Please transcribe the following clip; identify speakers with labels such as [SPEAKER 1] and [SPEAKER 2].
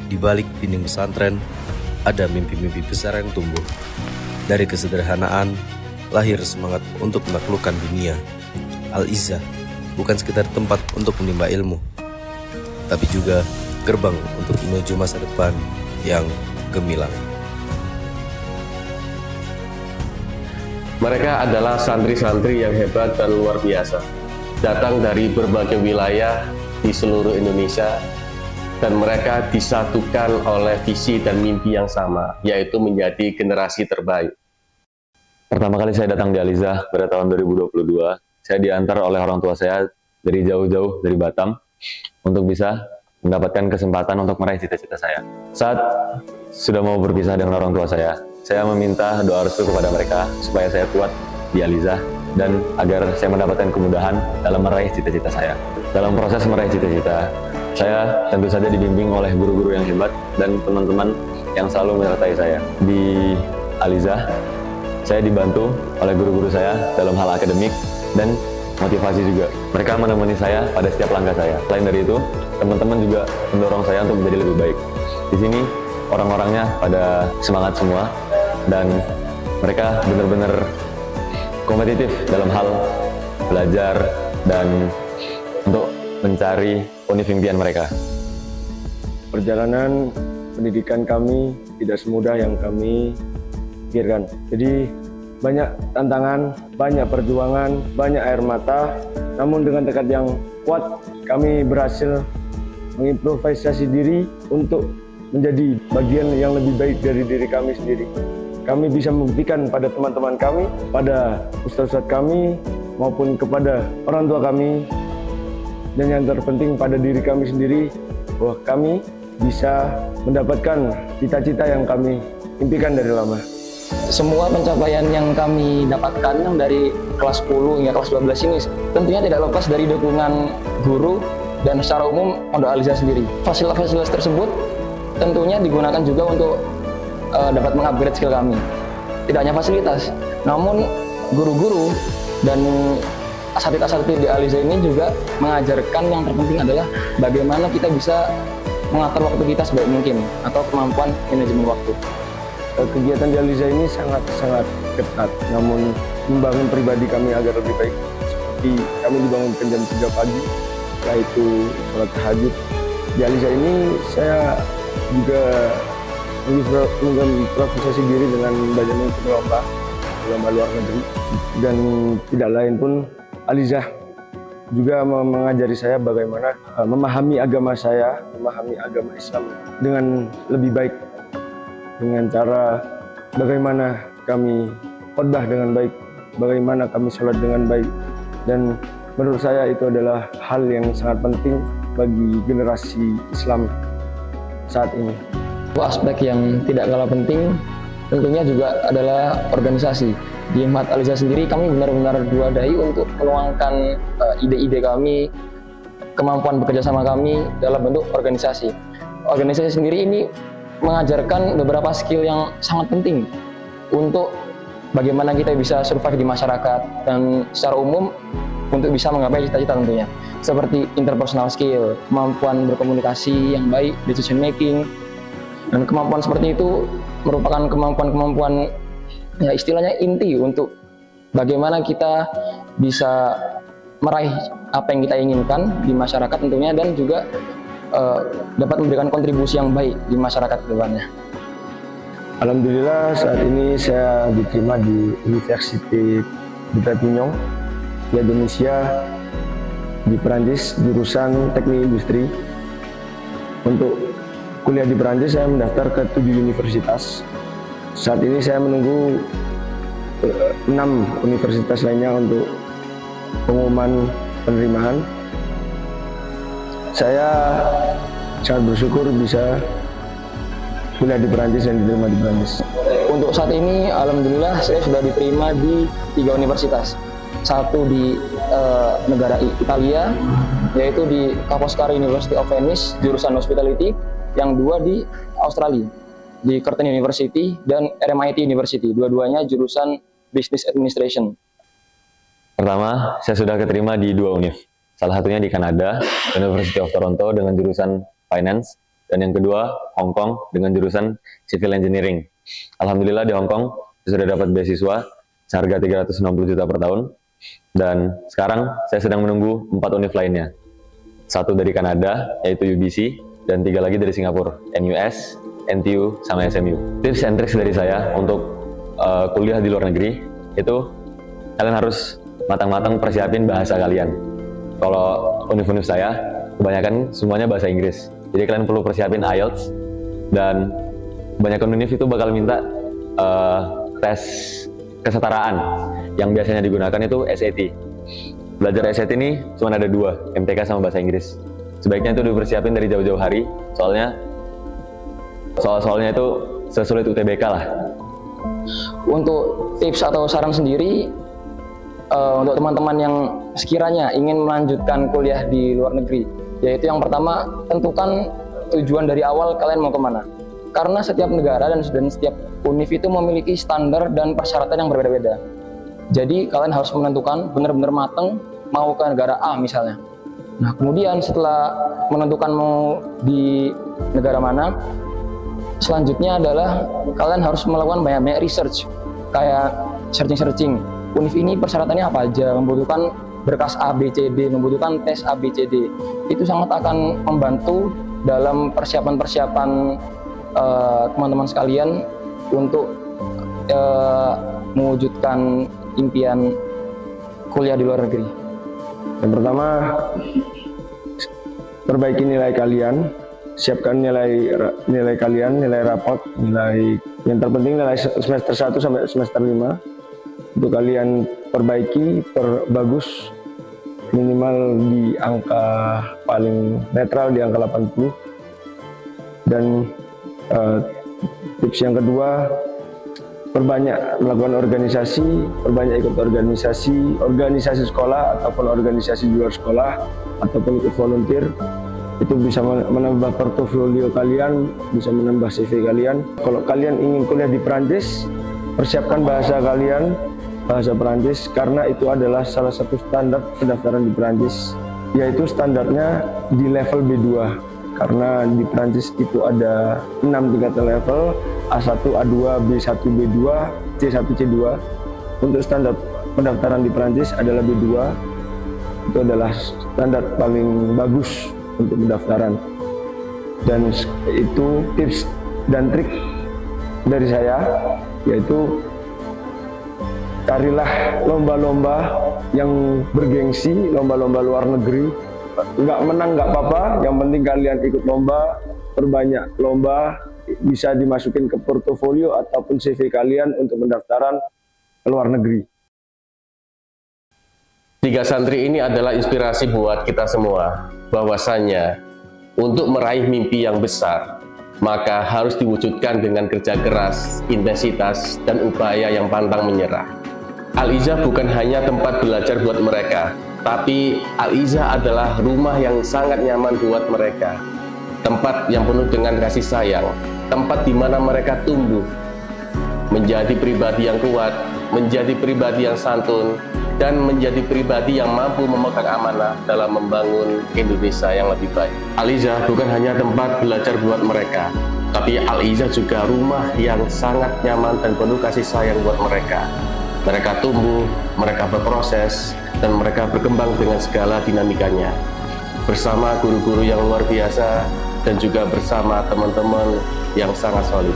[SPEAKER 1] Di balik dinding pesantren, ada mimpi-mimpi besar yang tumbuh. Dari kesederhanaan, lahir semangat untuk menaklukkan dunia. Al-Izzah bukan sekedar tempat untuk menimba ilmu, tapi juga gerbang untuk menuju masa depan yang gemilang.
[SPEAKER 2] Mereka adalah santri-santri yang hebat dan luar biasa, datang dari berbagai wilayah di seluruh Indonesia, dan mereka disatukan oleh visi dan mimpi yang sama, yaitu menjadi generasi terbaik. Pertama kali saya datang di Al-Izzah pada tahun 2022, saya diantar oleh orang tua saya dari jauh-jauh dari Batam untuk bisa mendapatkan kesempatan untuk meraih cita-cita saya. Saat sudah mau berpisah dengan orang tua saya meminta doa restu kepada mereka supaya saya kuat di Al-Izzah dan agar saya mendapatkan kemudahan dalam meraih cita-cita saya. Dalam proses meraih cita-cita, saya tentu saja dibimbing oleh guru-guru yang hebat dan teman-teman yang selalu menyertai saya. Di Al-Izzah, saya dibantu oleh guru-guru saya dalam hal akademik dan motivasi juga. Mereka menemani saya pada setiap langkah saya. Selain dari itu, teman-teman juga mendorong saya untuk menjadi lebih baik. Di sini orang-orangnya pada semangat semua dan mereka benar-benar kompetitif dalam hal belajar dan untuk mencari univ impian mereka.
[SPEAKER 3] Perjalanan pendidikan kami tidak semudah yang kami pikirkan. Jadi banyak tantangan, banyak perjuangan, banyak air mata. Namun dengan tekad yang kuat, kami berhasil mengimprovisasi diri untuk menjadi bagian yang lebih baik dari diri kami sendiri. Kami bisa membuktikan pada teman-teman kami, pada ustadz-ustadz kami, maupun kepada orang tua kami, dan yang terpenting pada diri kami sendiri, bahwa kami bisa mendapatkan cita-cita yang kami impikan dari lama.
[SPEAKER 4] Semua pencapaian yang kami dapatkan yang dari kelas 10 hingga kelas 12 ini tentunya tidak lepas dari dukungan guru dan secara umum Pondok Al-Izzah sendiri. Fasilitas-fasilitas tersebut tentunya digunakan juga untuk dapat mengupgrade skill kami. Tidak hanya fasilitas, namun guru-guru dan asatidz-asatidz di Al-Izzah ini juga mengajarkan yang terpenting adalah bagaimana kita bisa mengatur waktu kita sebaik mungkin atau kemampuan manajemen waktu.
[SPEAKER 3] Kegiatan di Al-Izzah ini sangat ketat, namun membangun pribadi kami agar lebih baik. Seperti kami dibangunkan jam 3 pagi, setelah itu sholat tahajud. Di Al-Izzah ini saya juga mengimprovisasi diri dengan banyak mengikuti lomba luar negeri, dan tidak lain pun Al-Izzah juga mengajari saya bagaimana memahami agama saya, memahami agama Islam dengan lebih baik, dengan cara bagaimana kami khotbah dengan baik, bagaimana kami sholat dengan baik, dan menurut saya itu adalah hal yang sangat penting bagi generasi Islam saat ini.
[SPEAKER 4] Aspek yang tidak kalah penting tentunya juga adalah organisasi. Di Himmat Al-Izzah sendiri kami benar-benar diwadahi untuk menuangkan ide-ide kami, kemampuan bekerja sama kami dalam bentuk organisasi. Organisasi sendiri ini mengajarkan beberapa skill yang sangat penting untuk bagaimana kita bisa survive di masyarakat dan secara umum untuk bisa menggapai cita-cita tentunya, seperti interpersonal skill, kemampuan berkomunikasi yang baik, decision making, dan kemampuan seperti itu merupakan kemampuan-kemampuan ya istilahnya inti untuk bagaimana kita bisa meraih apa yang kita inginkan di masyarakat tentunya, dan juga dapat memberikan kontribusi yang baik di masyarakat ke depannya.
[SPEAKER 3] Alhamdulillah saat ini saya diterima di Université de Perpignan di Indonesia, di Perancis, jurusan Teknik Industri. Untuk kuliah di Perancis saya mendaftar ke 7 universitas. Saat ini saya menunggu 6 universitas lainnya untuk pengumuman penerimaan. Saya sangat bersyukur bisa kuliah di Perancis dan diterima di Perancis.
[SPEAKER 4] Untuk saat ini, alhamdulillah saya sudah diterima di 3 universitas. Satu di negara Italia, yaitu di Ca' Foscari University of Venice, jurusan Hospitality. Yang 2 di Australia, di Curtin University dan RMIT University, dua-duanya jurusan Business Administration.
[SPEAKER 2] Pertama, saya sudah keterima di 2 univ. Salah satunya di Kanada, University of Toronto dengan jurusan Finance,
[SPEAKER 5] dan yang kedua Hong Kong dengan jurusan Civil Engineering. Alhamdulillah di Hong Kong saya sudah dapat beasiswa seharga 360 juta per tahun, dan sekarang saya sedang menunggu 4 univ lainnya. 1 dari Kanada yaitu UBC, dan 3 lagi dari Singapura, NUS, NTU, sama SMU. Tips and tricks dari saya untuk kuliah di luar negeri itu kalian harus matang-matang persiapin bahasa kalian. Kalau univ-univ saya kebanyakan semuanya bahasa Inggris, jadi kalian perlu persiapin IELTS, dan kebanyakan univ itu bakal minta tes kesetaraan yang biasanya digunakan itu SAT. Belajar SAT ini cuma ada 2, MTK sama bahasa Inggris. Sebaiknya itu dipersiapin dari jauh-jauh hari, soalnya soal-soalnya itu sesulit UTBK lah.
[SPEAKER 4] Untuk tips atau saran sendiri untuk teman-teman yang sekiranya ingin melanjutkan kuliah di luar negeri, yaitu yang pertama, tentukan tujuan dari awal kalian mau kemana. Karena setiap negara dan setiap univ itu memiliki standar dan persyaratan yang berbeda-beda. Jadi kalian harus menentukan benar-benar mateng mau ke negara A misalnya. Nah kemudian setelah menentukan mau di negara mana, selanjutnya adalah kalian harus melakukan banyak research, kayak searching. Univ ini persyaratannya apa aja, membutuhkan berkas A, B, C, D, membutuhkan tes A, B, C, D. Itu sangat akan membantu dalam persiapan teman-teman sekalian untuk mewujudkan impian kuliah di luar negeri.
[SPEAKER 3] Yang pertama, perbaiki nilai kalian, siapkan nilai kalian, nilai rapot, nilai yang terpenting nilai semester 1 sampai semester 5. Untuk kalian perbaiki, perbagus, minimal di angka paling netral di angka 80. Dan tips yang kedua, perbanyak melakukan organisasi, perbanyak ikut organisasi sekolah ataupun organisasi di luar sekolah ataupun ikut volunteer. Itu bisa menambah portofolio kalian, bisa menambah CV kalian. Kalau kalian ingin kuliah di Perancis, persiapkan bahasa kalian, bahasa Perancis, karena itu adalah salah satu standar pendaftaran di Perancis, yaitu standarnya di level B2. Karena di Perancis itu ada 6 tingkatan level, A1, A2, B1, B2, C1, C2. Untuk standar pendaftaran di Perancis adalah B2. Itu adalah standar paling bagus untuk pendaftaran. Dan itu tips dan trik dari saya, yaitu carilah lomba-lomba yang bergengsi, lomba-lomba luar negeri. Nggak menang nggak apa-apa, yang penting kalian ikut lomba, perbanyak lomba, bisa dimasukin ke portofolio ataupun CV kalian untuk pendaftaran ke luar negeri.
[SPEAKER 2] 3 santri ini adalah inspirasi buat kita semua, bahwasannya untuk meraih mimpi yang besar, maka harus diwujudkan dengan kerja keras, intensitas, dan upaya yang pantang menyerah. Al-Izzah bukan hanya tempat belajar buat mereka, tapi Al-Izzah adalah rumah yang sangat nyaman buat mereka. Tempat yang penuh dengan kasih sayang, tempat di mana mereka tumbuh, menjadi pribadi yang kuat, menjadi pribadi yang santun, dan menjadi pribadi yang mampu memegang amanah dalam membangun Indonesia yang lebih baik. Al-Izzah bukan hanya tempat belajar buat mereka, tapi Al-Izzah juga rumah yang sangat nyaman dan penuh kasih sayang buat mereka. Mereka tumbuh, mereka berproses, dan mereka berkembang dengan segala dinamikanya. Bersama guru-guru yang luar biasa, dan juga bersama teman-teman yang sangat solid.